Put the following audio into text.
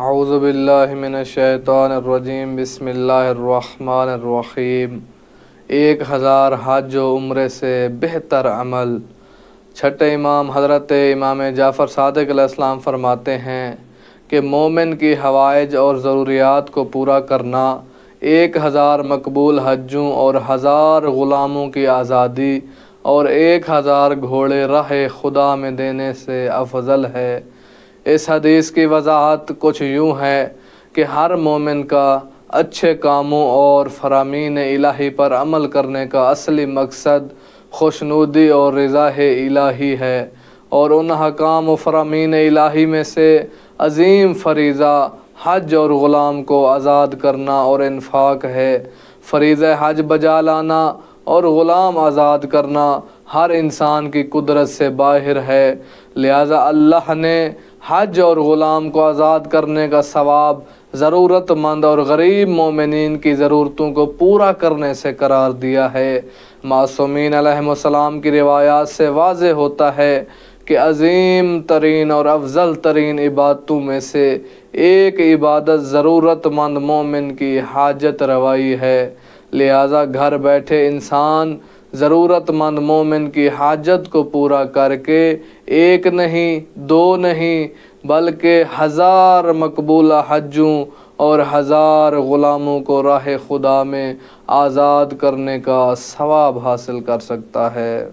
اعوذ باللہ من الشیطان الرجیم بسم اللہ الرحمن الرحیم 1000 حج و عمرے سے بہتر عمل۔ چھٹے امام حضرت امام جعفر صادق علیہ السلام فرماتے ہیں کہ مومن کی حوائج اور ضروریات کو پورا کرنا 1000 مقبول حجوں اور 1000 غلاموں کی آزادی اور 1000 گھوڑے راہ خدا میں دینے سے افضل ہے۔ اس حدیث کی وضاحت کچھ یوں ہے کہ ہر مومن کا اچھے کاموں اور فرامین الہی پر عمل کرنے کا اصلی مقصد خوشنودی اور رضا الہی ہے، اور ان حکام و فرامین الہی میں سے عظیم فریضہ حج اور غلام کو آزاد کرنا اور انفاق ہے۔ فریضہ حج بجا لانا اور غلام آزاد کرنا ہر انسان کی قدرت سے باہر ہے، لہذا اللہ نے حج اور غلام کو آزاد کرنے کا ثواب ضرورت مند اور غریب مومنین کی ضرورتوں کو پورا کرنے سے قرار دیا ہے۔ معصومین علیہم السلام کی روایات سے واضح ہوتا ہے کہ عظیم ترین اور افضل ترین عبادتوں میں سے ایک عبادت ضرورت مند مومن کی حاجت روائی ہے، لہذا گھر بیٹھے انسان ضرورت مند مومن کی حاجت کو پورا کر کے ایک نہیں دو نہیں بلکہ 1000 مقبولہ حجوں اور 1000 غلاموں کو راہ خدا میں آزاد کرنے کا ثواب حاصل کر سکتا ہے۔